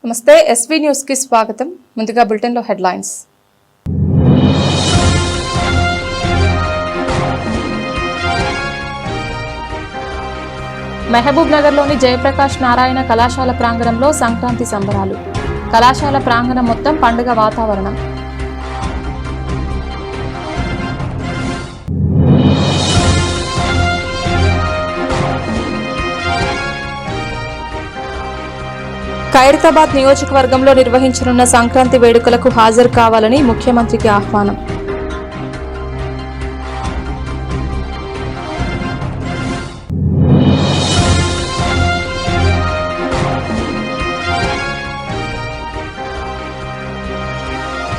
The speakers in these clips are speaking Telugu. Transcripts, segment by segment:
నమస్తే ఎస్వీ న్యూస్ కి స్వాగతం. ముందుగా బులెటిన్ లో హెడ్లైన్స్. మహబూబ్ నగర్ లోని జయప్రకాష్ నారాయణ కళాశాల ప్రాంగణంలో సంక్రాంతి సంబరాలు. కళాశాల ప్రాంగణం మొత్తం పండుగ వాతావరణం. ఖైరతాబాద్ నియోజకవర్గంలో నిర్వహించనున్న సంక్రాంతి వేడుకలకు హాజరు కావాలని ముఖ్యమంత్రికి ఆహ్వానం.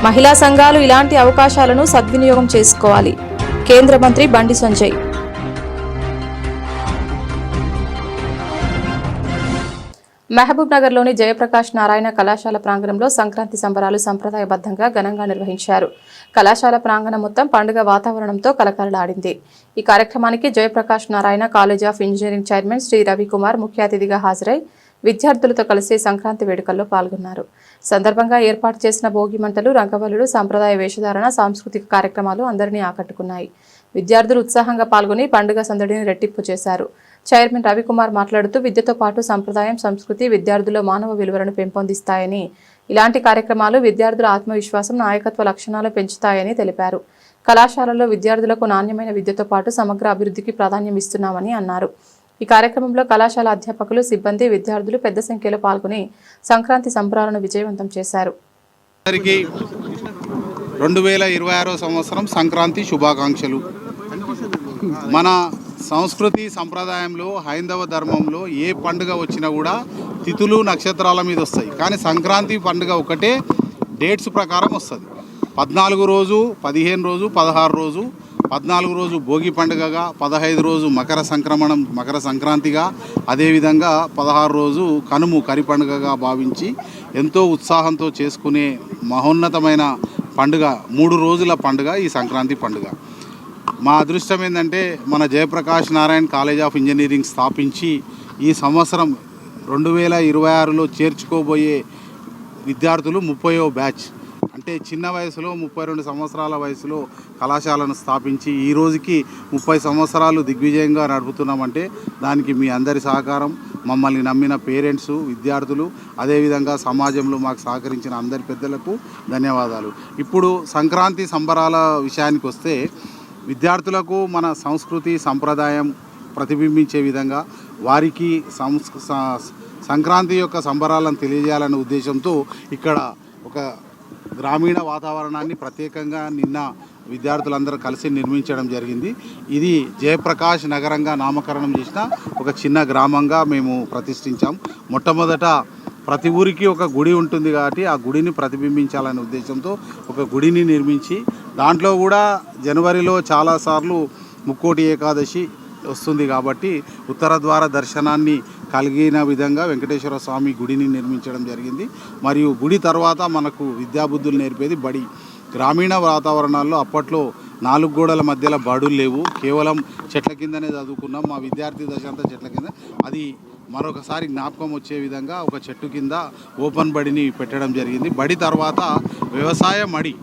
మహిళా సంఘాలు ఇలాంటి అవకాశాలను సద్వినియోగం చేసుకోవాలి. కేంద్ర మంత్రి బండి సంజయ్. మహబూబ్ నగర్ లోని జయప్రకాష్ నారాయణ కళాశాల ప్రాంగణంలో సంక్రాంతి సంబరాలు సంప్రదాయబద్ధంగా ఘనంగా నిర్వహించారు. కళాశాల ప్రాంగణం మొత్తం పండుగ వాతావరణంతో కలకలలాడింది. ఈ కార్యక్రమానికి Jayaprakash Narayan college of engineering chairman Shri Ravikumar ముఖ్య అతిథిగా హాజరై విద్యార్థులతో కలిసి సంక్రాంతి వేడుకల్లో పాల్గొన్నారు. సందర్భంగా ఏర్పాటు చేసిన భోగి మంటలు, రంగవల్లులు, సాంప్రదాయ వేషధారణ, సాంస్కృతిక కార్యక్రమాలు అందరినీ ఆకట్టుకున్నాయి. విద్యార్థులు ఉత్సాహంగా పాల్గొని పండుగ సందడిని రెట్టింపు చేశారు. చైర్మన్ రవికుమార్ మాట్లాడుతూ విద్యతో పాటు సంప్రదాయం, సంస్కృతి విద్యార్థుల్లో మానవ విలువలను పెంపొందిస్తాయని, ఇలాంటి కార్యక్రమాలు విద్యార్థుల ఆత్మవిశ్వాసం, నాయకత్వ లక్షణాలు పెంచుతాయని తెలిపారు. కళాశాలలో విద్యార్థులకు నాణ్యమైన విద్యతో పాటు సమగ్ర అభివృద్ధికి ప్రాధాన్యం ఇస్తున్నామని అన్నారు. ఈ కార్యక్రమంలో కళాశాల అధ్యాపకులు, సిబ్బంది, విద్యార్థులు పెద్ద సంఖ్యలో పాల్గొని సంక్రాంతి సంబరాలను విజయవంతం చేశారు. 2026 సంవత్సరం సంక్రాంతి శుభాకాంక్షలు. మన సంస్కృతి సంప్రదాయంలో, హైందవ ధర్మంలో ఏ పండుగ వచ్చినా కూడా తిథులు నక్షత్రాల మీద వస్తాయి. కానీ సంక్రాంతి పండుగ ఒకటే డేట్స్ ప్రకారం వస్తుంది. 14 రోజు, 15 రోజు, 16 రోజు, 14 రోజు భోగి పండుగగా, 15 రోజు మకర సంక్రాంతిగా, అదేవిధంగా 16 రోజు కనుము కరి పండుగగా భావించి ఎంతో ఉత్సాహంతో చేసుకునే మహోన్నతమైన పండుగ, 3 రోజుల పండుగ ఈ సంక్రాంతి పండుగ. మా అదృష్టం ఏంటంటే మన Jayaprakash Narayan college of engineering స్థాపించి ఈ సంవత్సరం 2026లో చేర్చుకోబోయే విద్యార్థులు 30వ బ్యాచ్. అంటే చిన్న వయసులో 32 సంవత్సరాల వయసులో కళాశాలను స్థాపించి ఈ రోజుకి 30 సంవత్సరాలు దిగ్విజయంగా నడుపుతున్నామంటే దానికి మీ అందరి సహకారం, మమ్మల్ని నమ్మిన పేరెంట్స్, విద్యార్థులు, అదేవిధంగా సమాజంలో మాకు సహకరించిన అందరి పెద్దలకు ధన్యవాదాలు. ఇప్పుడు సంక్రాంతి సంబరాల విషయానికి వస్తే విద్యార్థులకు మన సంస్కృతి సంప్రదాయం ప్రతిబింబించే విధంగా వారికి సంక్రాంతి యొక్క సంబరాలను తెలియజేయాలనే ఉద్దేశంతో ఇక్కడ ఒక గ్రామీణ వాతావరణాన్ని ప్రత్యేకంగా నిన్న విద్యార్థులందరూ కలిసి నిర్మించడం జరిగింది. ఇది జయప్రకాష్ నగరంగా నామకరణం చేసిన ఒక చిన్న గ్రామంగా మేము ప్రతిష్ఠించాం. మొట్టమొదట ప్రతి ఊరికి ఒక గుడి ఉంటుంది కాబట్టి ఆ గుడిని ప్రతిబింబించాలనే ఉద్దేశంతో ఒక గుడిని నిర్మించి, దాంట్లో కూడా జనవరిలో చాలాసార్లు ముక్కోటి ఏకాదశి వస్తుంది కాబట్టి ఉత్తర ద్వార దర్శనాన్ని కలిగిన విధంగా వెంకటేశ్వర స్వామి గుడిని నిర్మించడం జరిగింది. మరియు గుడి తర్వాత మనకు విద్యాబుద్ధులు నేర్పేది బడి. గ్రామీణ వాతావరణాల్లో అప్పట్లో 4 గోడల మధ్యలో బడులు లేవు, కేవలం చెట్ల కిందనే చదువుకున్నాం. మా విద్యార్థి దశ అంతా చెట్ల కింద. అది మరొకసారి జ్ఞాపకం వచ్చే విధంగా ఒక చెట్టు కింద ఓపెన్ బడిని పెట్టడం జరిగింది. బడి తర్వాత వ్యవసాయ మడి.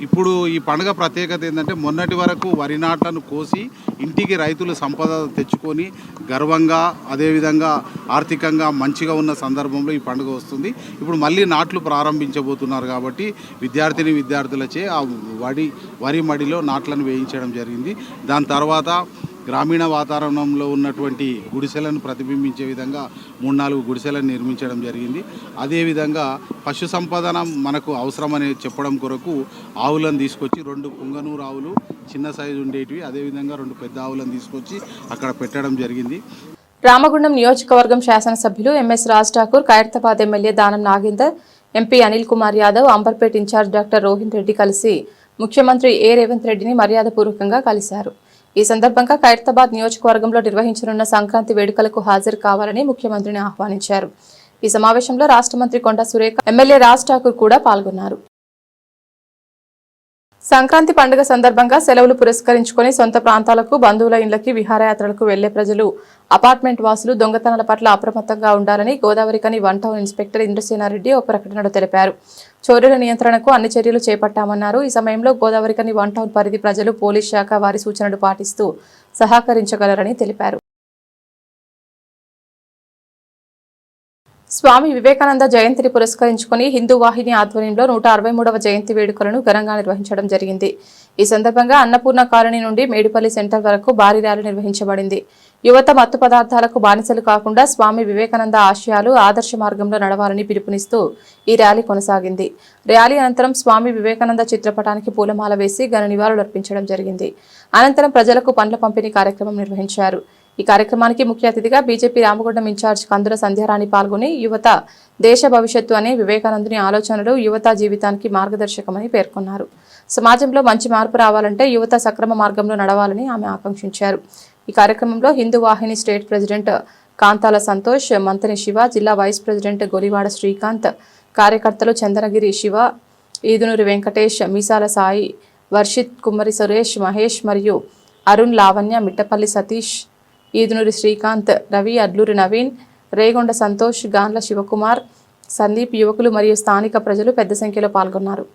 ఇప్పుడు ఈ పండుగ ప్రత్యేకత ఏంటంటే మొన్నటి వరకు వరి నాట్లను కోసి ఇంటికి రైతులు సంపద తెచ్చుకొని గర్వంగా, అదేవిధంగా ఆర్థికంగా మంచిగా ఉన్న సందర్భంలో ఈ పండుగ వస్తుంది. ఇప్పుడు మళ్ళీ నాట్లు ప్రారంభించబోతున్నారు కాబట్టి విద్యార్థులచే ఆ వరి మడిలో నాట్లను వేయించడం జరిగింది. దాని తర్వాత గ్రామీణ వాతావరణంలో ఉన్నటువంటి గుడిసెలను ప్రతిబింబించే విధంగా 3-4 గుడిసెలను నిర్మించడం జరిగింది. అదేవిధంగా పశు సంపదన మనకు అవసరమని చెప్పడం కొరకు ఆవులను తీసుకొచ్చి 2 పుంగనూరు ఆవులు చిన్న సైజు ఉండేటివి, అదేవిధంగా 2 పెద్ద ఆవులను తీసుకొచ్చి అక్కడ పెట్టడం జరిగింది. రామగుండం నియోజకవర్గం శాసనసభ్యులు MS Raj Thakur, Khairatabad MLA Danam Nagender, MP Anil Kumar Yadav, Amberpet incharge doctor Rohin Reddy కలిసి ముఖ్యమంత్రి ఏ రేవంత్ రెడ్డిని మర్యాదపూర్వకంగా కలిశారు. ఈ సందర్భంగా ఖైరతాబాద్ నియోజకవర్గంలో నిర్వహించనున్న సంక్రాంతి వేడుకలకు హాజరు కావాలని ముఖ్యమంత్రిని ఆహ్వానించారు. ఈ సమావేశంలో రాష్ట్ర మంత్రి కొండా సురేఖ, ఎమ్మెల్యే రాజ్ ఠాకూర్ కూడా పాల్గొన్నారు. సంక్రాంతి పండుగ సందర్భంగా సెలవులు పురస్కరించుకొని సొంత ప్రాంతాలకు బంధువుల ఇళ్లకి విహారయాత్రలకు వెళ్లే ప్రజలు అపార్ట్మెంట్ వాసులు దొంగతనాల పట్ల అప్రమత్తంగా ఉండాలని Godavarikhani one town inspector Indrasena Reddy ఒక ప్రకటనలో తెలిపారు. చోరీల నియంత్రణకు అన్ని చర్యలు చేపట్టామన్నారు. ఈ సమయంలో గోదావరికని వన్ టౌన్ పరిధి ప్రజలు పోలీస్ శాఖ వారి సూచనలు పాటిస్తూ సహకరించగలరని తెలిపారు. స్వామి వివేకానంద జయంతిని పురస్కరించుకుని హిందూ వాహిని ఆధ్వర్యంలో 163వ జయంతి వేడుకలను ఘనంగా నిర్వహించడం జరిగింది. ఈ సందర్భంగా అన్నపూర్ణ కాలనీ నుండి మేడిపల్లి సెంటర్ వరకు భారీ ర్యాలీ నిర్వహించబడింది. యువత మత్తు పదార్థాలకు బానిసలు కాకుండా స్వామి వివేకానంద ఆశయాలు ఆదర్శ మార్గంలో నడవాలని పిలుపునిస్తూ ఈ ర్యాలీ కొనసాగింది. ర్యాలీ అనంతరం స్వామి వివేకానంద చిత్రపటానికి పూలమాల వేసి ఘన నివాళులు అర్పించడం జరిగింది. అనంతరం ప్రజలకు పండ్ల పంపిణీ కార్యక్రమం నిర్వహించారు. ఈ కార్యక్రమానికి ముఖ్య అతిథిగా బీజేపీ రామగుండం ఇన్ఛార్జ్ కందుల సంధ్యారాణి పాల్గొని యువత దేశ భవిష్యత్తు అనే వివేకానందుని ఆలోచనలు యువత జీవితానికి మార్గదర్శకమని పేర్కొన్నారు. సమాజంలో మంచి మార్పు రావాలంటే యువత సక్రమ మార్గంలో నడవాలని ఆమె ఆకాంక్షించారు. ఈ కార్యక్రమంలో హిందూ వాహిని స్టేట్ ప్రెసిడెంట్ కాంతాల సంతోష్, మంతని శివ, జిల్లా వైస్ ప్రెసిడెంట్ గొలివాడ శ్రీకాంత్, కార్యకర్తలు చందనగిరి శివ, ఈదునూరి వెంకటేష్, మీసాల సాయి, వర్షిత్, కుమ్మరి సురేష్, మహేష్ మరియు అరుణ్, లావణ్య, మిట్టపల్లి సతీష్, ఈదునూరి శ్రీకాంత్, రవి, అడ్లూరి నవీన్, రేగొండ సంతోష్, గాన్ల శివకుమార్, సందీప్, యువకులు మరియు స్థానిక ప్రజలు పెద్ద సంఖ్యలో పాల్గొన్నారు.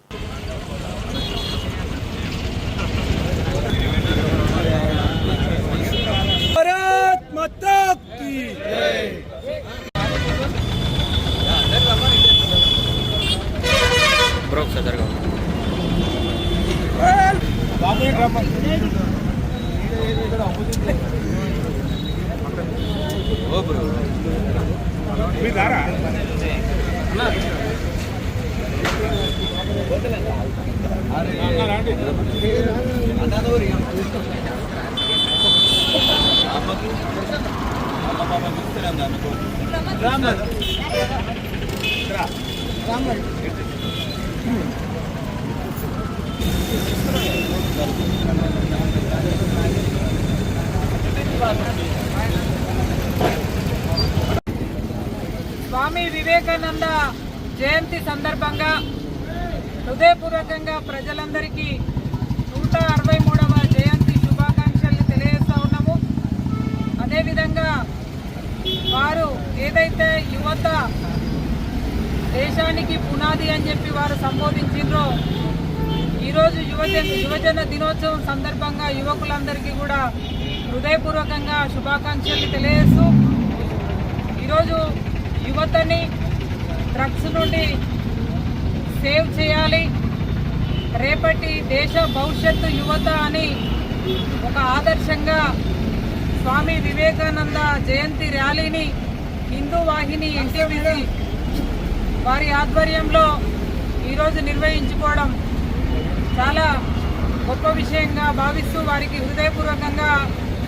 స్వామి వివేకానంద జయంతి సందర్భంగా హృదయపూర్వకంగా ప్రజలందరికీ 163వ జయంతి శుభాకాంక్షలు తెలియజేస్తా ఉన్నాము. అదేవిధంగా వారు ఏదైతే యువత దేశానికి పునాది అని చెప్పి వారు సంబోధించారో, ఈరోజు యువజన దినోత్సవం సందర్భంగా యువకులందరికీ కూడా హృదయపూర్వకంగా శుభాకాంక్షలు తెలియజేస్తూ ఈరోజు యువతని డ్రగ్స్ నుండి సేవ్ చేయాలి, రేపటి దేశ భవిష్యత్తు యువత అని ఒక ఆదర్శంగా స్వామి వివేకానంద జయంతి ర్యాలీని హిందూ వాహిని ఎన్టీవీసీ వారి ఆధ్వర్యంలో ఈరోజు నిర్వహించుకోవడం చాలా గొప్ప విషయంగా భావిస్తూ వారికి హృదయపూర్వకంగా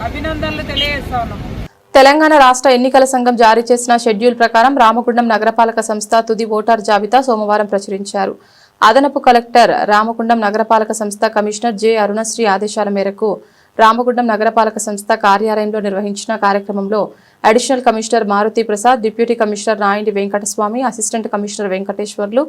అభినందనలు తెలియజేస్తా ఉన్నాము. తెలంగాణ రాష్ట్ర ఎన్నికల సంఘం జారీ చేసిన షెడ్యూల్ ప్రకారం రామగుండం నగరపాలక సంస్థ తుది ఓటర్ జాబితా సోమవారం ప్రచురించారు. అదనపు కలెక్టర్ రామగుండం నగరపాలక సంస్థ కమిషనర్ జె అరుణశ్రీ ఆదేశాల మేరకు రామగుండం నగరపాలక సంస్థ కార్యాలయంలో నిర్వహించిన కార్యక్రమంలో additional commissioner Maruti Prasad, deputy commissioner Nayandi Venkataswamy, assistant commissioner Venkateswarlu,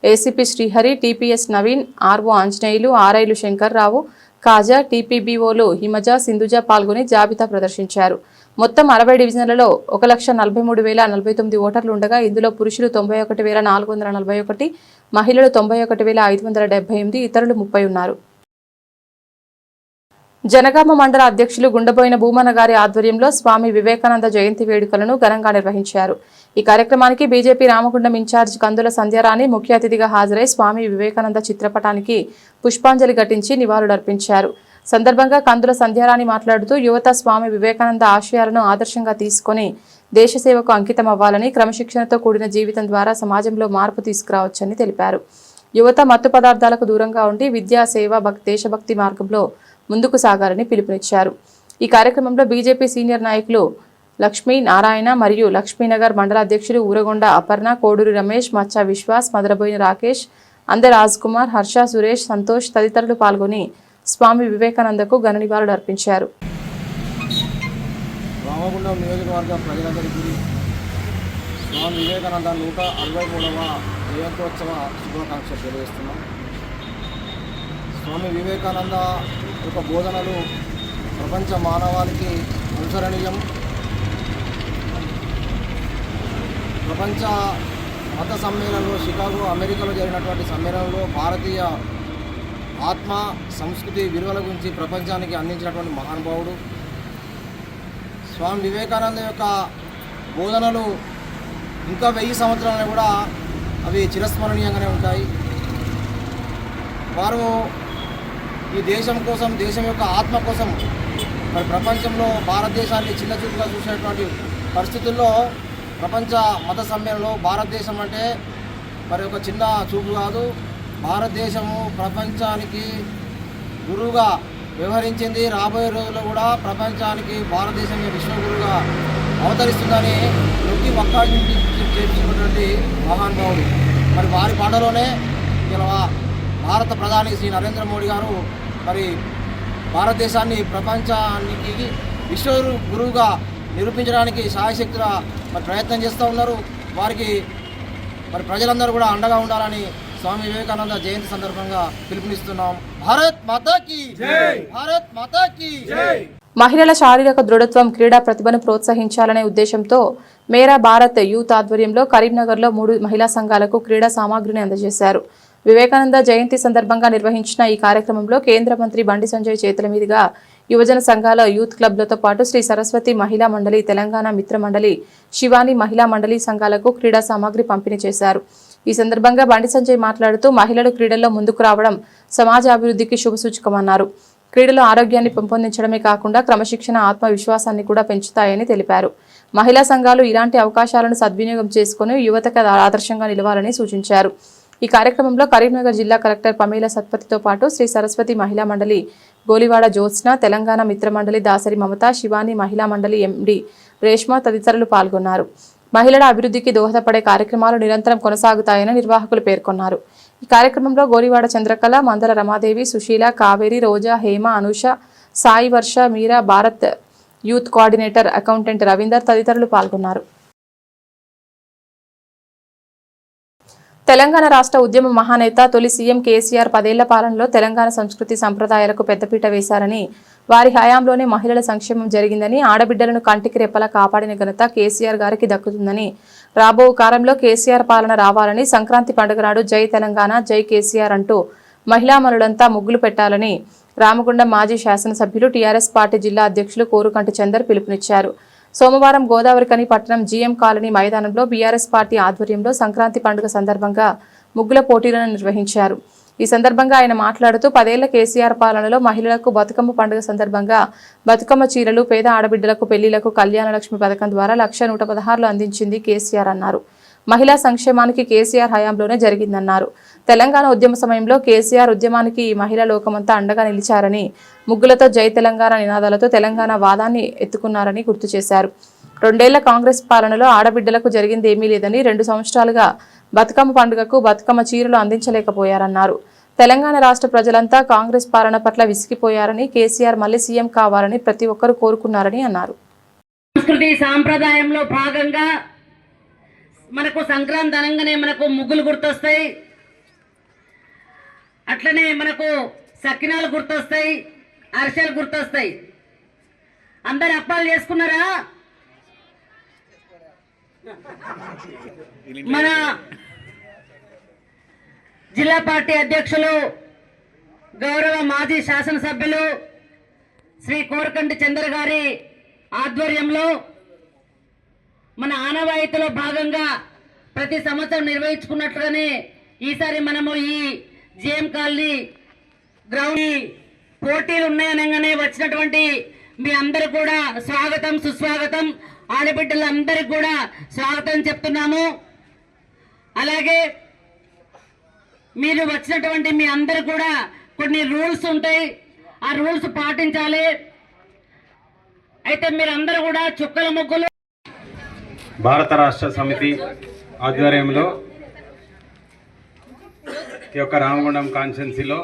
ACP Srihari, TPS Naveen, RO Anjaneyulu, ఆర్ఐలు శంకర్రావు, కాజా, టీపీబీఓలు హిమజ, సింధుజ పాల్గొని జాబితా ప్రదర్శించారు. మొత్తం 60 డివిజన్లలో 1,43,049 ఓటర్లు ఉండగా ఇందులో పురుషులు 91,441, మహిళలు 91,578, ఇతరులు 30 ఉన్నారు. జనగామ మండల అధ్యక్షులు గుండబోయిన భూమన్న గారి ఆధ్వర్యంలో స్వామి వివేకానంద జయంతి వేడుకలను ఘనంగా నిర్వహించారు. ఈ కార్యక్రమానికి బీజేపీ రామగుండం ఇన్ఛార్జ్ కందుల సంధ్యారాణి ముఖ్య అతిథిగా హాజరై స్వామి వివేకానంద చిత్రపటానికి పుష్పాంజలి ఘటించి నివాళులర్పించారు. సందర్భంగా కందుల సంధ్యారాణి మాట్లాడుతూ యువత స్వామి వివేకానంద ఆశయాలను ఆదర్శంగా తీసుకుని దేశ సేవకు అంకితం అవ్వాలని, క్రమశిక్షణతో కూడిన జీవితం ద్వారా సమాజంలో మార్పు తీసుకురావచ్చని తెలిపారు. యువత మత్తు పదార్థాలకు దూరంగా ఉండి విద్యా, సేవ, దేశభక్తి మార్గంలో ముందుకు సాగాలని పిలుపునిచ్చారు. ఈ కార్యక్రమంలో బీజేపీ సీనియర్ నాయకులు లక్ష్మీ నారాయణ మరియు లక్ష్మీనగర్ మండల అధ్యక్షులు ఊరగొండ అపర్ణ, కోడూరి రమేష్, మచ్చా విశ్వాస్, మదరబోయిన రాకేష్, అందె రాజ్ కుమార్, హర్ష, సురేష్, సంతోష్ తదితరులు పాల్గొని స్వామి వివేకానందకు ఘన నివాళులు అర్పించారు. రామగుండం నియోజకవర్గ ప్రజలందరికీ స్వామి వివేకానంద 163వ జయంతోత్సవ శుభాకాంక్షలు తెలియజేస్తున్నాం. స్వామి వివేకానంద యొక్క బోధనలు ప్రపంచ మానవాళికి అనుసరణీయం. ప్రపంచ మత సమ్మేళనంలో షికాగో అమెరికాలో జరిగినటువంటి సమ్మేళనంలో భారతీయ ఆత్మ సంస్కృతి విలువల గురించి ప్రపంచానికి అందించినటువంటి మహానుభావుడు. స్వామి వివేకానంద యొక్క బోధనలు ఇంకా 1000 సంవత్సరాలు కూడా అవి చిరస్మరణీయంగానే ఉంటాయి. వారు ఈ దేశం కోసం, దేశం యొక్క ఆత్మ కోసం మరి ప్రపంచంలో భారతదేశాన్ని చిన్న చూపుగా చూసినటువంటి పరిస్థితుల్లో ప్రపంచ మత సమ్మేళనంలో భారతదేశం అంటే మరి ఒక చిన్న చూపు కాదు. భారతదేశము ప్రపంచానికి గురువుగా వ్యవహరించింది. రాబోయే రోజుల్లో కూడా ప్రపంచానికి భారతదేశం విశ్వగురువుగా అవతరిస్తుందని నొక్కి చేర్చుకున్నటువంటి మహానుభావుడు. మరి వారి పాటలోనే ఇలా భారత ప్రధాని శ్రీ నరేంద్ర మోడీ గారు మరి భారతదేశాన్ని ప్రపంచానికి విశ్వ గురువుగా నిరూపించడానికి శాయశక్తుల మరి ప్రయత్నం చేస్తూ ఉన్నారు. వారికి మరి ప్రజలందరూ కూడా అండగా ఉండాలని స్వామి వివేకానంద జయంతి సందర్భంగా పిలుపునిస్తున్నాం. భారత్ మాతాకి జై, భారత్ మాతాకి జై. మహిళల శారీరక దృఢత్వం, క్రీడా ప్రతిభను ప్రోత్సహించాలనే ఉద్దేశంతో మేరా భారత్ యూత్ ఆధ్వర్యంలో కరీంనగర్లో 3 మహిళా సంఘాలకు క్రీడా సామాగ్రిని అందజేశారు. వివేకానంద జయంతి సందర్భంగా నిర్వహించిన ఈ కార్యక్రమంలో కేంద్ర మంత్రి బండి సంజయ్ చేతుల మీదుగా యువజన సంఘాల యూత్ క్లబ్లతో పాటు శ్రీ సరస్వతి మహిళా మండలి, తెలంగాణ మిత్ర మండలి, శివాని మహిళా మండలి సంఘాలకు క్రీడా సామాగ్రి పంపిణీ చేశారు. ఈ సందర్భంగా బండి సంజయ్ మాట్లాడుతూ మహిళలు క్రీడల్లో ముందుకు రావడం సమాజ అభివృద్ధికి శుభసూచకమన్నారు. క్రీడలు ఆరోగ్యాన్ని పెంపొందించడమే కాకుండా క్రమశిక్షణ, ఆత్మవిశ్వాసాన్ని కూడా పెంచుతాయని తెలిపారు. మహిళా సంఘాలు ఇలాంటి అవకాశాలను సద్వినియోగం చేసుకుని యువతకు ఆదర్శంగా నిలవాలని సూచించారు. ఈ కార్యక్రమంలో కరీంనగర్ జిల్లా కలెక్టర్ పమేల సత్పతితో పాటు శ్రీ సరస్వతి మహిళా మండలి గోలివాడ జ్యోత్స్న, తెలంగాణ మిత్ర మండలి దాసరి మమత, శివాని మహిళా మండలి ఎండి రేష్మ తదితరులు పాల్గొన్నారు. మహిళల అభివృద్ధికి దోహదపడే కార్యక్రమాలు నిరంతరం కొనసాగుతాయని నిర్వాహకులు పేర్కొన్నారు. ఈ కార్యక్రమంలో Goliwada Chandrakala, Mandala Ramadevi, Sushila, Kaveri, Roja, Hema, Anusha, Sai Varsha, Meera, Bharat youth coordinator accountant Ravinder తదితరులు పాల్గొన్నారు. తెలంగాణ రాష్ట్ర ఉద్యమ మహానేత తొలి సీఎం కేసీఆర్ 10 ఏళ్ల పాలనలో తెలంగాణ సంస్కృతి సంప్రదాయాలకు పెద్దపీట వేశారని, వారి హయాంలోనే మహిళల సంక్షేమం జరిగిందని, ఆడబిడ్డలను కంటికి రెప్పలా కాపాడిన ఘనత కేసీఆర్ గారికి దక్కుతుందని, రాబో కాలంలో కేసీఆర్ పాలన రావాలని, సంక్రాంతి పండుగ నాడు జై తెలంగాణ, జై కేసీఆర్ అంటూ మహిళామణులంతా ముగ్గులు పెట్టాలని రామగుండం మాజీ శాసనసభ్యులు టీఆర్ఎస్ పార్టీ జిల్లా అధ్యక్షులు కోరుకంటి చందర్ పిలుపునిచ్చారు. సోమవారం గోదావరికని పట్టణం జీఎం కాలనీ మైదానంలో బీఆర్ఎస్ పార్టీ ఆధ్వర్యంలో సంక్రాంతి పండుగ సందర్భంగా ముగ్గుల పోటీలను నిర్వహించారు. ఈ సందర్భంగా ఆయన మాట్లాడుతూ 10 ఏళ్ల కేసీఆర్ పాలనలో మహిళలకు బతుకమ్మ పండుగ సందర్భంగా బతుకమ్మ చీరలు, పేద ఆడబిడ్డలకు పెళ్లిలకు కళ్యాణ లక్ష్మి పథకం ద్వారా 1,116 అందించింది కేసీఆర్ అన్నారు. మహిళా సంక్షేమానికి కేసీఆర్ హయాంలోనే జరిగిందన్నారు. తెలంగాణ ఉద్యమ సమయంలో కేసీఆర్ ఉద్యమానికి ఈ మహిళా లోకమంతా అండగా నిలిచారని, ముగ్గులతో జై తెలంగాణ నినాదాలతో తెలంగాణ వాదాన్ని ఎత్తుకున్నారని గుర్తు చేశారు. 2 ఏళ్ల కాంగ్రెస్ పాలనలో ఆడబిడ్డలకు జరిగింది ఏమీ లేదని, 2 సంవత్సరాలుగా బతుకమ్మ పండుగకు బతుకమ్మ చీరలు అందించలేకపోయారన్నారు. తెలంగాణ రాష్ట్ర ప్రజలంతా కాంగ్రెస్ పాలన పట్ల విసిగిపోయారని, కేసీఆర్ మళ్లీ సీఎం కావాలని ప్రతి ఒక్కరూ కోరుకున్నారని అన్నారు. సంస్కృతి సాంప్రదాయంలో భాగంగా మనకు సంక్రాంతి అనగానే మనకు ముగ్గులు గుర్తొస్తాయి, అట్లనే మనకు సకినాలు గుర్తొస్తాయి, అరిసెలు గుర్తొస్తాయి. అందరు అప్పాలు చేసుకున్నారా? మన జిల్లా పార్టీ అధ్యక్షులు గౌరవ మాజీ శాసనసభ్యులు శ్రీ కోరుకంటి చందర్ గారి ఆధ్వర్యంలో మన ఆనవాయితీలో భాగంగా ప్రతి సంవత్సరం నిర్వహించుకున్నట్లుగానే ఈసారి మనము ఈ జేఎం కాలనీ గ్రౌండ్ పోటీలు ఉన్నాయనగానే వచ్చినటువంటి మీ అందరూ కూడా స్వాగతం, సుస్వాగతం. ఆడబిడ్డలందరికీ కూడా స్వాగతం చెప్తున్నాము. అలాగే మీరు వచ్చినటువంటి మీ అందరు కూడా కొన్ని రూల్స్ ఉంటాయి, ఆ రూల్స్ పాటించాలి. అయితే మీరందరూ కూడా చుక్కల ముగ్గులు భారత రాష్ట్ర సమితి ఆధ్వర్యంలో ఈ యొక్క రామగుండం కాన్స్టిట్యున్సీలో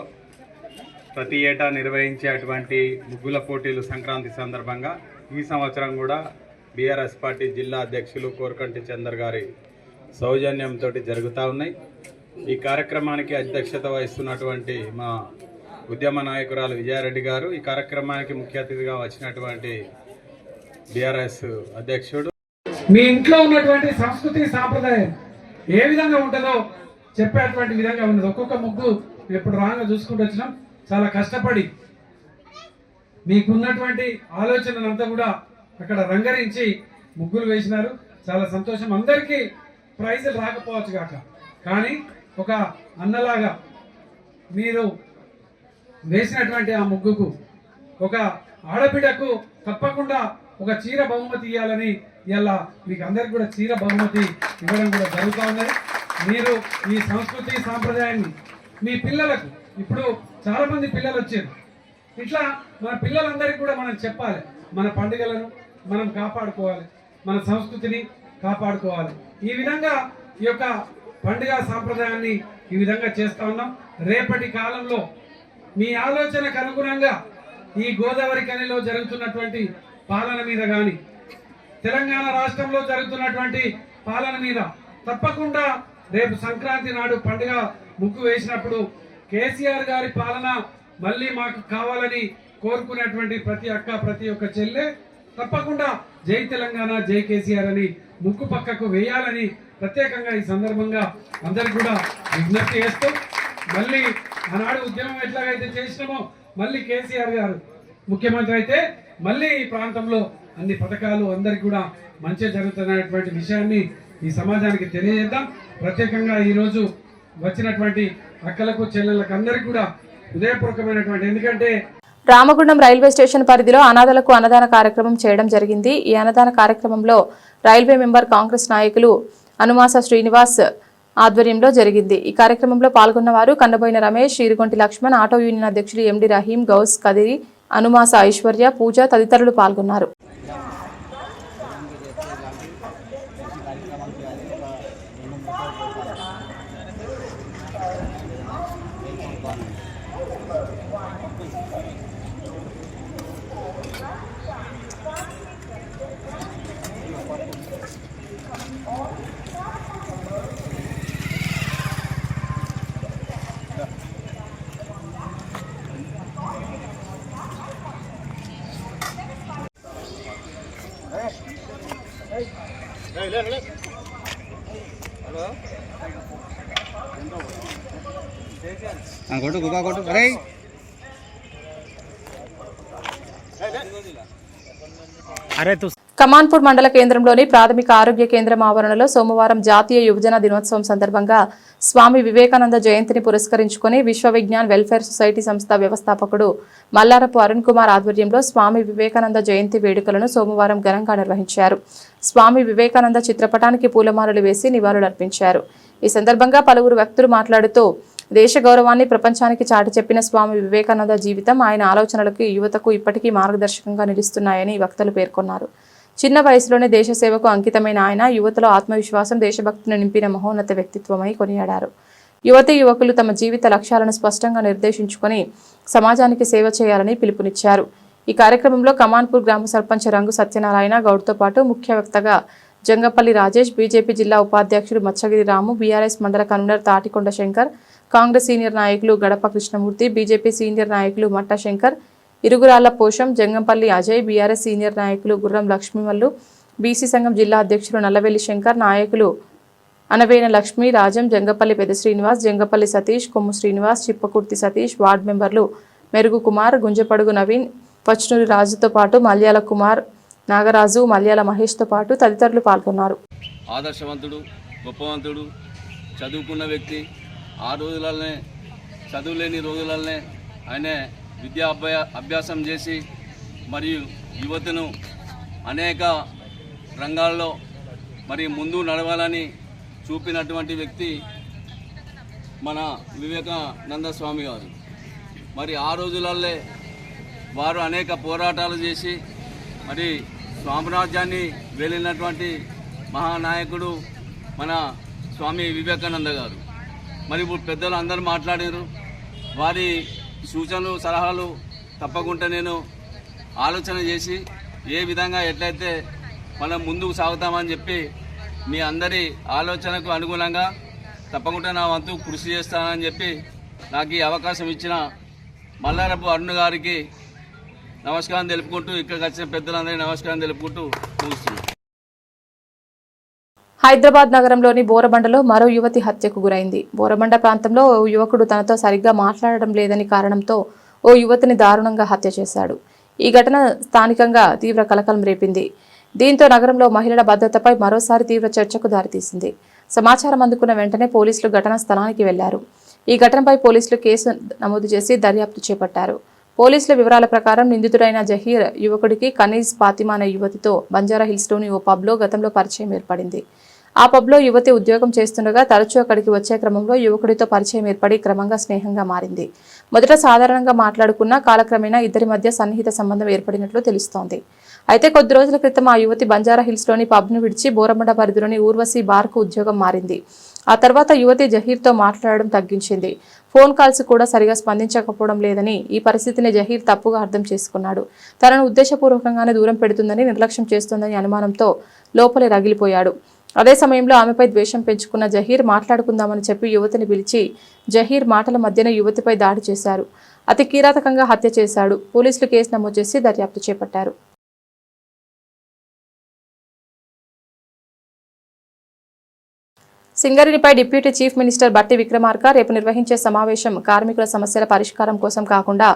ప్రతి ఏటా నిర్వహించేటువంటి ముగ్గుల పోటీలు సంక్రాంతి సందర్భంగా ఈ సంవత్సరం కూడా బీఆర్ఎస్ పార్టీ జిల్లా అధ్యక్షులు కోరుకంటి చందర్ గారి సౌజన్యంతో జరుగుతూ ఉన్నాయి. ఈ కార్యక్రమానికి అధ్యక్షత వహిస్తున్నటువంటి మా ఉద్యమ నాయకురాలు విజయారెడ్డి గారు, ఈ కార్యక్రమానికి ముఖ్య అతిథిగా వచ్చినటువంటి బీఆర్ఎస్ అధ్యక్షుడు. మీ ఇంట్లో ఉన్నటువంటి సంస్కృతి సాంప్రదాయం ఏ విధంగా ఉంటుందో చెప్పేటువంటి విధంగా ఉన్నది. ఒక్కొక్క ముగ్గు ఎప్పుడు రాగా చూసుకుంటూ వచ్చినాం. చాలా కష్టపడి మీకున్నటువంటి ఆలోచనలంతా కూడా అక్కడ రంగరించి ముగ్గులు వేసినారు. చాలా సంతోషం. అందరికీ ప్రైజులు రాకపోవచ్చు కాక, కానీ ఒక అన్నలాగా మీరు వేసినటువంటి ఆ ముగ్గుకు ఒక ఆడబిడ్డకు తప్పకుండా ఒక చీర బహుమతి ఇవ్వాలని ఇలా మీకు అందరికి కూడా చీర బహుమతి ఇవ్వడం కూడా జరుగుతూ ఉన్నది. మీరు ఈ సంస్కృతి సాంప్రదాయాన్ని మీ పిల్లలకు, ఇప్పుడు చాలా మంది పిల్లలు వచ్చారు, ఇట్లా మన పిల్లలందరికీ కూడా మనం చెప్పాలి. మన పండుగలను మనం కాపాడుకోవాలి, మన సంస్కృతిని కాపాడుకోవాలి. ఈ విధంగా ఈ యొక్క పండుగ సాంప్రదాయాన్ని ఈ విధంగా చేస్తూ ఉన్నాం. రేపటి కాలంలో మీ ఆలోచనకు అనుగుణంగా ఈ గోదావరి కనిలో జరుగుతున్నటువంటి పాలన మీద కానీ, తెలంగాణ రాష్ట్రంలో జరుగుతున్నటువంటి పాలన మీద తప్పకుండా రేపు సంక్రాంతి నాడు పండుగ ముగ్గు వేసినప్పుడు కేసీఆర్ గారి పాలన మళ్ళీ మాకు కావాలని కోరుకునేటువంటి ప్రతి అక్క, ప్రతి ఒక్క చెల్లె తప్పకుండా జై తెలంగాణ, జై కేసీఆర్ అని ముగ్గు పక్కకు వేయాలని ప్రత్యేకంగా ఈ సందర్భంగా అందరికి కూడా విజ్ఞప్తి చేస్తూ, మళ్ళీ ఆనాడు ఉద్యమం ఎట్లాగైతే చేసినామో మళ్ళీ కేసీఆర్ గారు ముఖ్యమంత్రి అయితే మళ్ళీ ఈ ప్రాంతంలో అన్ని పథకాలు అందరికి కూడా మంచి జరుగుతున్నటువంటి విషయాన్ని ఈ సమాజానికి తెలియజేద్దాం. ప్రత్యేకంగా ఈరోజు వచ్చినటువంటి అక్కలకు, చెల్లెళ్ళకు అందరికీ కూడా హృదయపూర్వకమైనటువంటి, ఎందుకంటే రామగుండం రైల్వే స్టేషన్ పరిధిలో అనాథలకు అన్నదాన కార్యక్రమం చేయడం జరిగింది. ఈ అన్నదాన కార్యక్రమంలో రైల్వే మెంబర్ కాంగ్రెస్ నాయకులు అనుమాస శ్రీనివాస్ ఆధ్వర్యంలో జరిగింది. ఈ కార్యక్రమంలో పాల్గొన్న వారు కండబోయిన రమేష్, ఈరుగొంటి లక్ష్మణ్, ఆటో యూనియన్ అధ్యక్షులు ఎండి రహీం, గౌస్ కదిరి, అనుమాస ఐశ్వర్య, పూజ తదితరులు పాల్గొన్నారు. కమాన్పూర్ మండల కేంద్రంలోని ప్రాథమిక ఆరోగ్య కేంద్రం ఆవరణలో సోమవారం జాతీయ యువజన దినోత్సవం సందర్భంగా స్వామి వివేకానంద జయంతిని పురస్కరించుకుని విశ్వ విజ్ఞాన్ వెల్ఫేర్ సొసైటీ సంస్థ వ్యవస్థాపకుడు మల్లారపు అరుణ్ కుమార్ ఆధ్వర్యంలో స్వామి వివేకానంద జయంతి వేడుకలను సోమవారం ఘనంగా నిర్వహించారు. స్వామి వివేకానంద చిత్రపటానికి పూలమాలలు వేసి నివాళులర్పించారు. ఈ సందర్భంగా పలువురు వ్యక్తులు మాట్లాడుతూ దేశ గౌరవాన్ని ప్రపంచానికి చాటి చెప్పిన స్వామి వివేకానంద జీవితం, ఆయన ఆలోచనలకు యువతకు ఇప్పటికీ మార్గదర్శకంగా నిలుస్తున్నాయని వక్తలు పేర్కొన్నారు. చిన్న వయసులోనే దేశ సేవకు అంకితమైన ఆయన యువతలో ఆత్మవిశ్వాసం, దేశభక్తిని నింపిన మహోన్నత వ్యక్తిత్వమై కొనియాడారు. యువతీ యువకులు తమ జీవిత లక్ష్యాలను స్పష్టంగా నిర్దేశించుకొని సమాజానికి సేవ చేయాలని పిలుపునిచ్చారు. ఈ కార్యక్రమంలో కమాన్పూర్ గ్రామ సర్పంచ్ రంగు సత్యనారాయణ గౌడ్తో పాటు ముఖ్య వక్తగా జంగపల్లి రాజేష్, బీజేపీ జిల్లా ఉపాధ్యక్షుడు మచ్చగిరి రాము, బీఆర్ఎస్ మండల కన్వీనర్ తాటికొండ శంకర్, కాంగ్రెస్ సీనియర్ నాయకులు గడప కృష్ణమూర్తి, బీజేపీ సీనియర్ నాయకులు మట్ట శంకర్, ఇరుగురాళ్ల పోషం, జంగంపల్లి అజయ్, బీఆర్ఎస్ సీనియర్ నాయకులు గుర్రం లక్ష్మీమల్లు, బీసీ సంఘం జిల్లా అధ్యక్షులు నల్లవెల్లి శంకర్, నాయకులు అనవేన లక్ష్మి, రాజం, జంగపల్లి పెద్ద శ్రీనివాస్, జంగపల్లి సతీష్, కొమ్ము శ్రీనివాస్, చిప్పకుర్తి సతీష్, వార్డు మెంబర్లు మెరుగు కుమార్, గుంజపడుగు నవీన్, పచ్నూరి రాజుతో పాటు మల్యాల కుమార్, నాగరాజు, మల్యాల మహేష్తో పాటు తదితరులు పాల్గొన్నారు. ఆదర్శవంతుడు, గొప్పవంతుడు, చదువుకున్న వ్యక్తి. ఆ రోజులనే, చదువు లేని రోజులనే ఆయన అభ్యాసం చేసి మరియు యువతను అనేక రంగాల్లో మరి ముందు నడవాలని చూపినటువంటి వ్యక్తి మన వివేకానంద స్వామి గారు. మరి ఆ రోజులల్లే వారు అనేక పోరాటాలు చేసి మరి స్వామిరాజ్యాన్ని వెళ్ళినటువంటి మహానాయకుడు మన స్వామి వివేకానంద గారు. మరి ఇప్పుడు పెద్దలు అందరూ మాట్లాడారు. వారి సూచనలు, సలహాలు తప్పకుండా నేను ఆలోచన చేసి ఏ విధంగా ఎట్లయితే మనం ముందుకు సాగుతామని చెప్పి మీ అందరి ఆలోచనకు అనుగుణంగా తప్పకుండా నా వంతు కృషి చేస్తానని చెప్పి నాకు ఈ అవకాశం ఇచ్చిన మల్లారపు అరుణ్ గారికి నమస్కారం తెలుపుకుంటూ ఇక్కడికి వచ్చిన పెద్దలందరికీ నమస్కారం తెలుపుకుంటూ ముగిస్తున్నాను. హైదరాబాద్ నగరంలోని బోరబండలో మరో యువతి హత్యకు గురైంది. బోరబండ ప్రాంతంలో ఓ యువకుడు తనతో సరిగ్గా మాట్లాడడం లేదని కారణంతో ఓ యువతిని దారుణంగా హత్య చేశాడు. ఈ ఘటన స్థానికంగా తీవ్ర కలకలం రేపింది. దీంతో నగరంలో మహిళల భద్రతపై మరోసారి తీవ్ర చర్చకు దారితీసింది. సమాచారం అందుకున్న వెంటనే పోలీసులు ఘటనా స్థలానికి వెళ్లారు. ఈ ఘటనపై పోలీసులు కేసు నమోదు చేసి దర్యాప్తు చేపట్టారు. పోలీసుల వివరాల ప్రకారం నిందితుడైన జహీర్ యువకుడికి కనీజ్ ఫాతిమా అనే యువతితో బంజారా హిల్స్లోని ఓ పబ్లో గతంలో పరిచయం ఏర్పడింది. ఆ పబ్లో యువతి ఉద్యోగం చేస్తుండగా తరచూ అక్కడికి వచ్చే క్రమంలో యువకుడితో పరిచయం ఏర్పడి క్రమంగా స్నేహంగా మారింది. మొదట సాధారణంగా మాట్లాడుకున్న కాలక్రమేణా ఇద్దరి మధ్య సన్నిహిత సంబంధం ఏర్పడినట్లు తెలుస్తోంది. అయితే కొద్ది రోజుల క్రితం ఆ యువతి బంజారా హిల్స్లోని పబ్ను విడిచి బోరబండ పరిధిలోని ఊర్వశి బార్కు ఉద్యోగం మారింది. ఆ తర్వాత యువతి జహీర్తో మాట్లాడడం తగ్గించింది. ఫోన్ కాల్స్ కూడా సరిగా స్పందించకపోవడం లేదని, ఈ పరిస్థితిని జహీర్ తప్పుగా అర్థం చేసుకున్నాడు. తనను ఉద్దేశపూర్వకంగానే దూరం పెడుతుందని, నిర్లక్ష్యం చేస్తుందని అనుమానంతో లోపలే రగిలిపోయాడు. అదే సమయంలో ఆమెపై ద్వేషం పెంచుకున్న జహీర్ మాట్లాడుకుందామని చెప్పి యువతిని పిలిచి జహీర్ మాటల మధ్యన యువతిపై దాడి చేశారు. అతి కిరాతకంగా హత్య చేశాడు. పోలీసులు కేసు నమోదు చేసి దర్యాప్తు చేపట్టారు. సింగరేణిపై డిప్యూటీ చీఫ్ మినిస్టర్ బట్టి విక్రమార్క రేపు నిర్వహించే సమావేశం కార్మికుల సమస్యల పరిష్కారం కోసం కాకుండా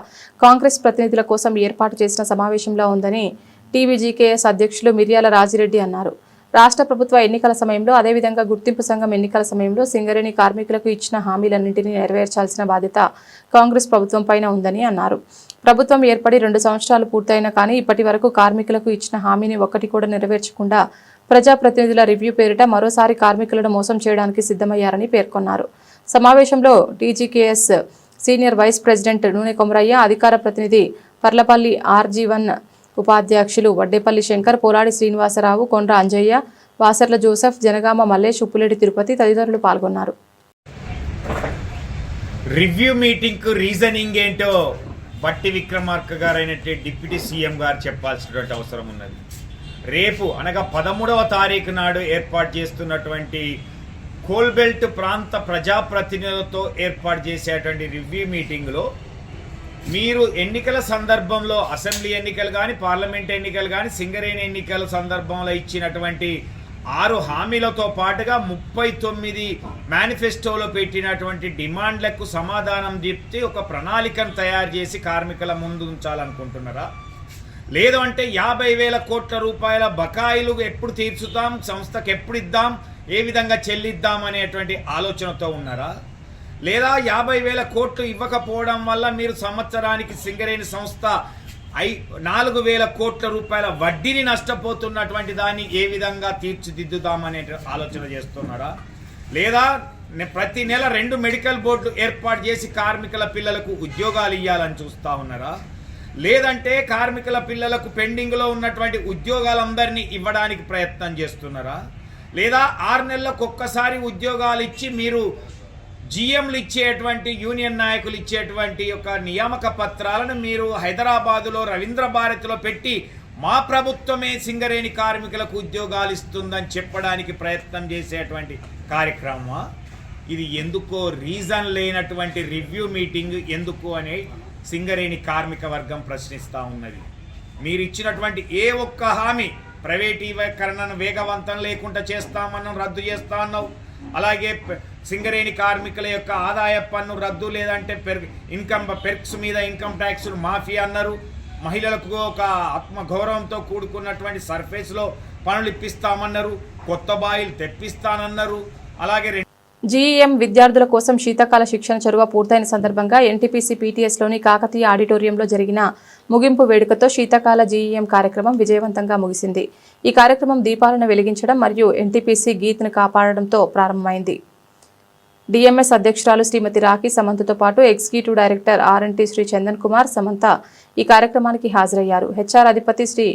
కాంగ్రెస్ ప్రతినిధుల కోసం ఏర్పాటు చేసిన సమావేశంలో ఉందని టీబీజీకేఎస్ అధ్యక్షులు మిర్యాల రాజిరెడ్డి అన్నారు. రాష్ట్ర ప్రభుత్వ ఎన్నికల సమయంలో, అదేవిధంగా గుర్తింపు సంఘం ఎన్నికల సమయంలో సింగరేణి కార్మికులకు ఇచ్చిన హామీలన్నింటినీ నెరవేర్చాల్సిన బాధ్యత కాంగ్రెస్ ప్రభుత్వం పైన ఉందని అన్నారు. ప్రభుత్వం ఏర్పడి 2 సంవత్సరాలు పూర్తయినా కానీ ఇప్పటి వరకు కార్మికులకు ఇచ్చిన హామీని ఒక్కటి కూడా నెరవేర్చకుండా ప్రజాప్రతినిధుల రివ్యూ పేరిట మరోసారి కార్మికులను మోసం చేయడానికి సిద్ధమయ్యారని పేర్కొన్నారు. సమావేశంలో టీజీకేఎస్ సీనియర్ వైస్ ప్రెసిడెంట్ నూనె కొమరయ్య, అధికార ప్రతినిధి పర్లపల్లి RG1 ఉపాధ్యక్షులు వడ్డేపల్లి శంకర్, పోలాడి శ్రీనివాసరావు, కొండ్ర అంజయ్య, వాసర్ల జోసెఫ్, జనగామ మల్లేష్, ఉప్పులేటి తిరుపతి తదితరులు పాల్గొన్నారు. రివ్యూ మీటింగ్కు రీజనింగ్ ఏంటో బట్టి విక్రమార్క గారు అయినట్టు డిప్యూటీ సీఎం గారు చెప్పాల్సినటువంటి అవసరం ఉన్నది. రేపు అనగా 13వ తారీఖు నాడు ఏర్పాటు చేస్తున్నటువంటి కోల్బెల్ట్ ప్రాంత ప్రజాప్రతినిధులతో ఏర్పాటు చేసేటువంటి రివ్యూ మీటింగ్లో మీరు ఎన్నికల సందర్భంలో అసెంబ్లీ ఎన్నికలు కానీ, పార్లమెంట్ ఎన్నికలు కానీ, సింగరేణి ఎన్నికల సందర్భంలో ఇచ్చినటువంటి 6 హామీలతో పాటుగా 39 మేనిఫెస్టోలో పెట్టినటువంటి డిమాండ్లకు సమాధానం చెప్తే ఒక ప్రణాళికను తయారు చేసి కార్మికుల ముందు ఉంచాలనుకుంటున్నారా? లేదు అంటే 50,000 కోట్ల రూపాయల బకాయిలు ఎప్పుడు తీర్చుతాం, సంస్థకు ఎప్పుడు ఇద్దాం, ఏ విధంగా చెల్లిద్దాం అనేటువంటి ఆలోచనతో ఉన్నారా? లేదా 50,000 కోట్లు ఇవ్వకపోవడం వల్ల మీరు సంవత్సరానికి సింగరేణి సంస్థ 4,000 కోట్ల రూపాయల వడ్డీని నష్టపోతున్నటువంటి దాన్ని ఏ విధంగా తీర్చిదిద్దుదామనే ఆలోచన చేస్తున్నారా? లేదా ప్రతి నెల 2 మెడికల్ బోర్డులు ఏర్పాటు చేసి కార్మికుల పిల్లలకు ఉద్యోగాలు ఇవ్వాలని చూస్తూ ఉన్నారా? లేదంటే కార్మికుల పిల్లలకు పెండింగ్లో ఉన్నటువంటి ఉద్యోగాలందరినీ ఇవ్వడానికి ప్రయత్నం చేస్తున్నారా? లేదా 6 నెలలకు ఒక్కసారి ఉద్యోగాలు ఇచ్చి మీరు జీఎంలు ఇచ్చేటువంటి, యూనియన్ నాయకులు ఇచ్చేటువంటి యొక్క నియామక పత్రాలను మీరు హైదరాబాదులో రవీంద్ర భారతిలో పెట్టి మా ప్రభుత్వమే సింగరేణి కార్మికులకు ఉద్యోగాలు ఇస్తుందని చెప్పడానికి ప్రయత్నం చేసేటువంటి కార్యక్రమం ఇది. ఎందుకో రీజన్ లేనటువంటి రివ్యూ మీటింగ్ ఎందుకు అనే సింగరేణి కార్మిక వర్గం ప్రశ్నిస్తూ ఉన్నది. మీరు ఇచ్చినటువంటి ఏ ఒక్క హామీ, ప్రైవేటీకరణను వేగవంతం లేకుండా చేస్తామన్నాం, రద్దు చేస్తా అన్నావు. అలాగే సింగరేణి కార్మికుల యొక్క ఆదాయ పన్ను రద్దు, లేదంటే పెర్క్స్ మీద ఇన్కమ్ ట్యాక్స్ మాఫీ అన్నారు. మహిళలకు ఒక ఆత్మగౌరవంతో కూడుకున్నటువంటి సర్ఫేస్లో పనులు ఇప్పిస్తామన్నారు. కొత్త బాయిలు తెప్పిస్తానన్నారు. అలాగే జీఈఎం విద్యార్థుల కోసం శీతాకాల శిక్షణ చొరవ పూర్తయిన సందర్భంగా ఎన్టీపీసీ పీటీఎస్లోని కాకతీయ ఆడిటోరియంలో జరిగిన ముగింపు వేడుకతో శీతాకాల జీఈఎం కార్యక్రమం విజయవంతంగా ముగిసింది. ఈ కార్యక్రమం దీపాలను వెలిగించడం మరియు ఎన్టీపీసీ గీత్ను కాపాడడంతో ప్రారంభమైంది. డిఎంఎస్ అధ్యక్షురాలు శ్రీమతి రాఖీ సమంతతో పాటు ఎగ్జిక్యూటివ్ డైరెక్టర్ ఆర్ఎన్టీ శ్రీ చందన్ కుమార్ సమంత ఈ కార్యక్రమానికి హాజరయ్యారు. హెచ్ఆర్ అధిపతి శ్రీ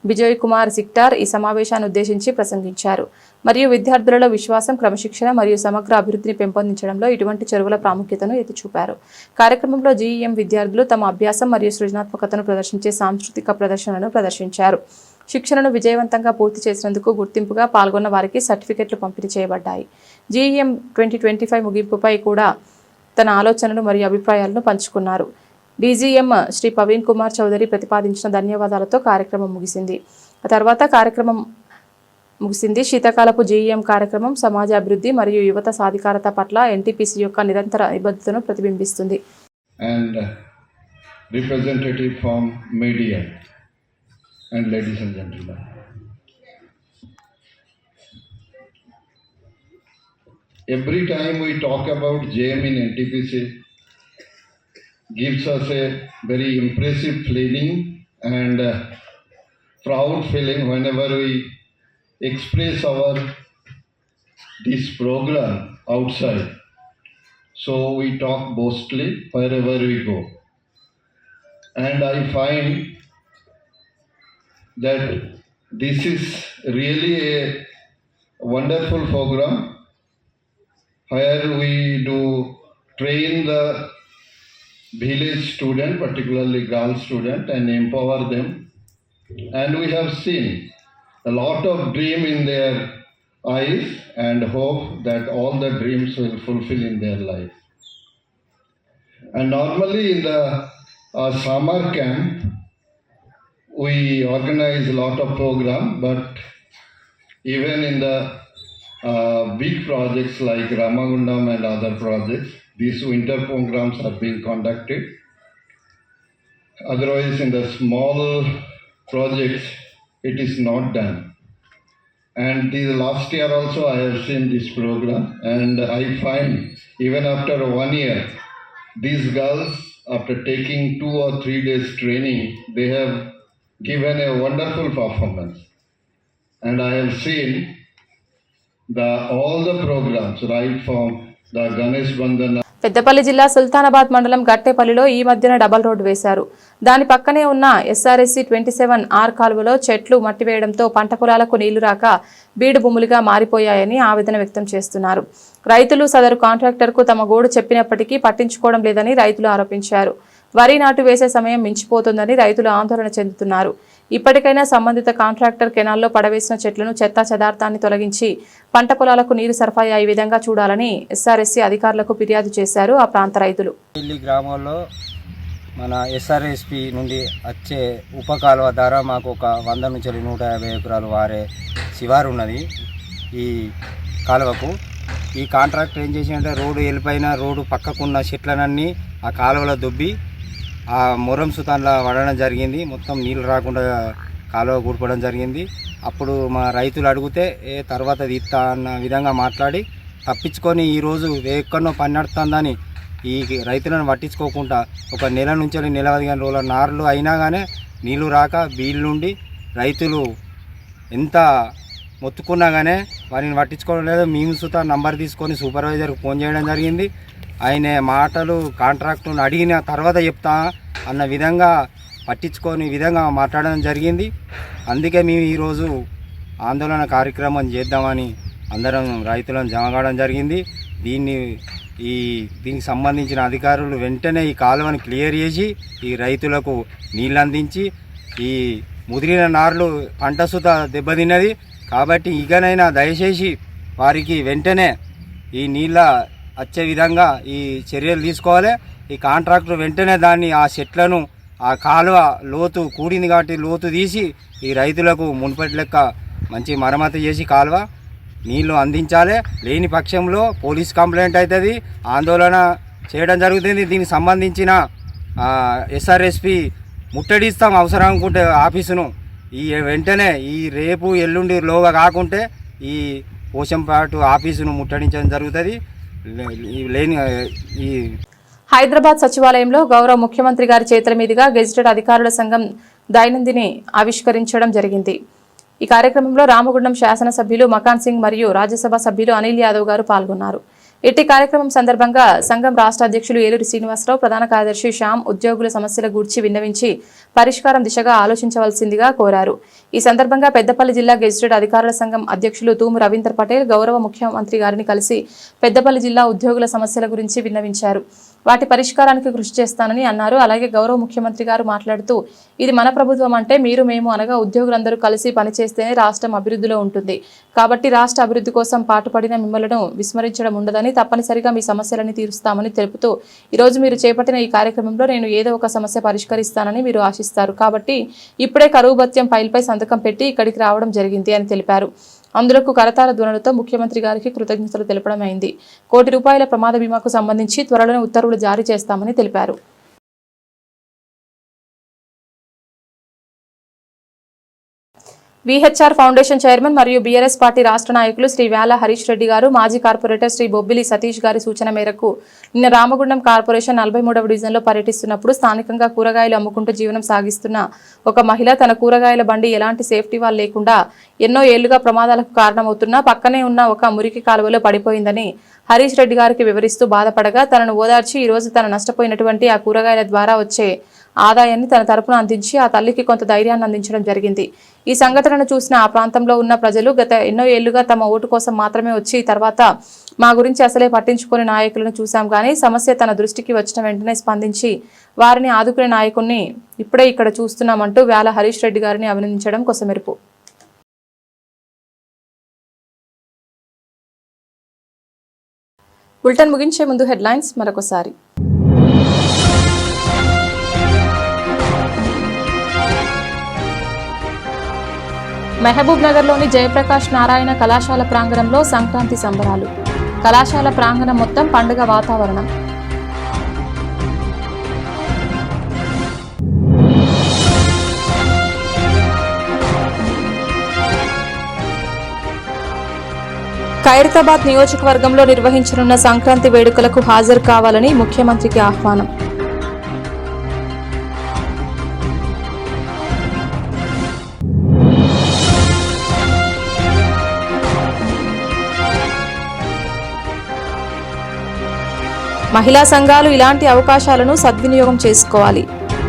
విజయ్ కుమార్ సిక్టార్ ఈ సమావేశాన్ని ఉద్దేశించి ప్రసంగించారు. మరియు విద్యార్థులలో విశ్వాసం, క్రమశిక్షణ మరియు సమగ్ర అభివృద్ధిని పెంపొందించడంలో ఇటువంటి చొరవల ప్రాముఖ్యతను ఎత్తిచూపారు. కార్యక్రమంలో జీఈఎం విద్యార్థులు తమ అభ్యాసం మరియు సృజనాత్మకతను ప్రదర్శించే సాంస్కృతిక ప్రదర్శనలను ప్రదర్శించారు. శిక్షణను విజయవంతంగా పూర్తి చేసినందుకు గుర్తింపుగా పాల్గొన్న వారికి సర్టిఫికెట్లు పంపిణీ చేయబడ్డాయి. జీఈఎం 2025 ముగింపుపై కూడా తన ఆలోచనలు మరియు అభిప్రాయాలను పంచుకున్నారు. డీజీఎం శ్రీ పవీన్ కుమార్ చౌదరి ప్రతిపాదించిన ధన్యవాదాలతో కార్యక్రమం ముగిసింది. శీతాకాలపు జీఎం కార్యక్రమం సమాజ అభివృద్ధి మరియు యువత సాధికారత పట్ల ఎన్టీపీసీ యొక్క నిరంతర నిబద్ధతను ప్రతిబింబిస్తుంది. And representative from media and ladies and gentlemen, every time we talk about JM in NTPC gives us a very impressive feeling and proud feeling whenever we express this program outside. So we talk boastfully wherever we go. And I find that this is really a wonderful program where we do train the village student, particularly girl student, and empower them. And we have seen a lot of dream in their eyes and hope that all the dreams will fulfill in their life. And normally in the summer camp, we organize a lot of program, but even in the big projects like Ramagundam and other projects, these winter programs are being conducted. Otherwise, in the small projects, it is not done. And the last year also I have seen this program, and I find even after 1 year, these girls, after taking 2 or 3 days training, they have given a wonderful performance. And I have seen all the programs, right from the Ganesh Bandhana. Peddapalli జిల్లా సుల్తానాబాద్ మండలం గట్టేపల్లిలో ఈ మధ్యన డబల్ రోడ్డు వేశారు. దాని పక్కనే ఉన్న SRSC 27R కాలువలో చెట్లు మట్టి వేయడంతో పంట పొలాలకు నీళ్లు రాక బీడు భూములుగా మారిపోయాయని ఆవేదన వ్యక్తం చేస్తున్నారు. రైతులు సదరు కాంట్రాక్టర్కు తమ గోడు చెప్పినప్పటికీ పట్టించుకోవడం లేదని రైతులు ఆరోపించారు. వరి నాటు వేసే సమయం మించిపోతుందని రైతులు ఆందోళన చెందుతున్నారు. ఇప్పటికైనా సంబంధిత కాంట్రాక్టర్ కెనాల్లో పడవేసిన చెట్లను చెత్తా చెదార్థాన్ని తొలగించి పంట పొలాలకు నీరు సరఫరా అయ్యే విధంగా చూడాలని SRSC అధికారులకు ఫిర్యాదు చేశారు ఆ ప్రాంత రైతులు. ఈ గ్రామంలో మన SRSP నుండి వచ్చే ఉపకాలువ ద్వారా మాకు ఒక 100 నుంచి 150 ఎకరాలు వారే శివారు ఉన్నది. ఈ కాలువకు ఈ కాంట్రాక్టర్ ఏం చేసిందంటే రోడ్డు వెళ్ళిపోయిన రోడ్డు పక్కకున్న చెట్లనన్నీ ఆ కాలువలో దుబ్బి ఆ మొరం సుతాన్లా పడడం జరిగింది. మొత్తం నీళ్ళు రాకుండా కాలువ కూడిపోవడం జరిగింది. అప్పుడు మా రైతులు అడిగితే తర్వాత తీస్తా అన్న విధంగా మాట్లాడి తప్పించుకొని ఈరోజు ఎక్కడనో పని నడుస్తుందని ఈ రైతులను పట్టించుకోకుండా ఒక నెల నుంచి 15 రోజుల నార్లు అయినా కానీ నీళ్లు రాక బీళ్ళ నుండి రైతులు ఎంత మొత్తుకున్నా కానీ వారిని పట్టించుకోవడం లేదు. మేము సుతా నంబర్ తీసుకొని సూపర్వైజర్కి ఫోన్ చేయడం జరిగింది. ఆయన మాటలు కాంట్రాక్టును అడిగిన తర్వాత చెప్తా అన్న విధంగా పట్టించుకొని విధంగా మాట్లాడడం జరిగింది. అందుకే మేము ఈరోజు ఆందోళన కార్యక్రమం చేద్దామని అందరం రైతులను జమగాడడం జరిగింది. దీనికి సంబంధించిన అధికారులు వెంటనే ఈ కాలువను క్లియర్ చేసి ఈ రైతులకు నీళ్ళు అందించి ఈ ముదిరిన నార్లు పంట సుత దెబ్బతిన్నది కాబట్టి ఇకనైనా దయచేసి వారికి వెంటనే ఈ నీళ్ళ వచ్చే విధంగా ఈ చర్యలు తీసుకోవాలి. ఈ కాంట్రాక్టర్ వెంటనే దాన్ని ఆ చెట్లను ఆ కాలువ లోతు కూడింది కాబట్టి లోతు తీసి ఈ రైతులకు మునుపటి లెక్క మంచి మరమ్మతు చేసి కాలువ నీళ్లు అందించాలి. లేని పక్షంలో పోలీస్ కంప్లైంట్ అవుతుంది, ఆందోళన చేయడం జరుగుతుంది. దీనికి సంబంధించిన SRSP ముట్టడిస్తాం అవసరం అనుకుంటే ఆఫీసును ఈ వెంటనే ఈ రేపు ఎల్లుండి లోగా కాకుంటే ఈ పోషంపాటు ఆఫీసును ముట్టడించడం జరుగుతుంది. హైదరాబాద్ సచివాలయంలో గౌరవ ముఖ్యమంత్రి గారి చేతుల మీదుగా గెజిటెడ్ అధికారుల సంఘం దైనందిని ఆవిష్కరించడం జరిగింది. ఈ కార్యక్రమంలో రామగుండం శాసనసభ్యులు మకాన్ సింగ్ మరియు రాజ్యసభ సభ్యులు అనిల్ యాదవ్ గారు పాల్గొన్నారు. ఇట్టి కార్యక్రమం సందర్భంగా సంఘం రాష్ట్ర అధ్యక్షులు ఏలూరి శ్రీనివాసరావు, ప్రధాన కార్యదర్శి శ్యామ్ ఉద్యోగుల సమస్యల గూర్చి విన్నవించి పరిష్కారం దిశగా ఆలోచించవలసిందిగా కోరారు. ఈ సందర్భంగా పెద్దపల్లి జిల్లా గెజిటెడ్ అధికారుల సంఘం అధ్యక్షులు తూము రవీందర్ పటేల్ గౌరవ ముఖ్యమంత్రి గారిని కలిసి పెద్దపల్లి జిల్లా ఉద్యోగుల సమస్యల గురించి విన్నవించారు. వాటి పరిష్కారానికి కృషి చేస్తానని అన్నారు. అలాగే గౌరవ ముఖ్యమంత్రి గారు మాట్లాడుతూ ఇది మన ప్రభుత్వం అంటే మీరు మేము అనగా ఉద్యోగులందరూ కలిసి పనిచేస్తేనే రాష్ట్రం అభివృద్ధిలో ఉంటుంది. కాబట్టి రాష్ట్ర అభివృద్ధి కోసం పాటుపడిన మిమ్మల్ని విస్మరించడం ఉండదని తప్పనిసరిగా మీ సమస్యలని తీరుస్తామని తెలుపుతూ ఈరోజు మీరు చేపట్టిన ఈ కార్యక్రమంలో నేను ఏదో ఒక సమస్య పరిష్కరిస్తానని మీరు ఆశిస్తారు కాబట్టి ఇప్పుడే కరువు భత్యం ఫైల్పై సంతకం పెట్టి ఇక్కడికి రావడం జరిగింది అని తెలిపారు. అందులకు కరతాళ ధ్వనులతో ముఖ్యమంత్రి గారికి కృతజ్ఞతలు తెలపడం అయింది. ₹1 కోటి ప్రమాద బీమాకు సంబంధించి త్వరలోనే ఉత్తర్వులు జారీ చేస్తామని తెలిపారు. విహెచ్ఆర్ ఫౌండేషన్ చైర్మన్ మరియు బీఆర్ఎస్ పార్టీ రాష్ట్ర నాయకులు శ్రీ వేల హరీష్ రెడ్డి గారు, మాజీ కార్పొరేటర్ శ్రీ బొబ్బిలి సతీష్ గారి సూచన మేరకు నిన్న రామగుండం కార్పొరేషన్ 43వ డివిజన్లో పర్యటిస్తున్నప్పుడు స్థానికంగా కూరగాయలు అమ్ముకుంటూ జీవనం సాగిస్తున్న ఒక మహిళ తన కూరగాయల బండి ఎలాంటి సేఫ్టీ వాల్ లేకుండా ఎన్నో ఏళ్లుగా ప్రమాదాలకు కారణమవుతున్నా పక్కనే ఉన్న ఒక మురికి కాలువలో పడిపోయిందని హరీష్ రెడ్డి గారికి వివరిస్తూ బాధపడగా తనను ఓదార్చి ఈరోజు తన నష్టపోయినటువంటి ఆ కూరగాయల ద్వారా వచ్చే ఆదాయాన్ని తన తరపున అందించి ఆ తల్లికి కొంత ధైర్యాన్ని అందించడం జరిగింది. ఈ సంఘటనను చూసిన ఆ ప్రాంతంలో ఉన్న ప్రజలు గత ఎన్నో ఏళ్లుగా తమ ఓటు కోసం మాత్రమే వచ్చి తర్వాత మా గురించి అసలే పట్టించుకునే నాయకులను చూశాం కానీ సమస్య తన దృష్టికి వచ్చిన వెంటనే స్పందించి వారిని ఆదుకునే నాయకుడిని ఇప్పుడే ఇక్కడ చూస్తున్నామంటూ వేల హరీష్ రెడ్డి గారిని అభినందించడం కొసమెరుపు. బులెటిన్ ముగించే ముందు హెడ్లైన్స్ మరొకసారి. మహబూబ్ నగర్లోని జయప్రకాష్ నారాయణ కళాశాల ప్రాంగణంలో సంక్రాంతి సంబరాలు. కళాశాల ప్రాంగణం మొత్తం పండుగ వాతావరణం. ఖైరతాబాద్ నియోజకవర్గంలో నిర్వహించనున్న సంక్రాంతి వేడుకలకు హాజరు కావాలని ముఖ్యమంత్రికి ఆహ్వానం. మహిళా సంఘాలు ఇలాంటి అవకాశాలను సద్వినియోగం చేసుకోవాలి.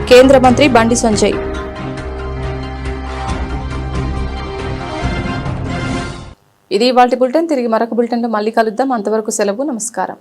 కేంద్ర మంత్రి బండి సంజయ్. ఇది ఇవాల్టి బులెటిన్. తిరిగి మరొక బులెటిన్లో మళ్ళీ కలుద్దాం. అంతవరకు సెలవు. నమస్కారం.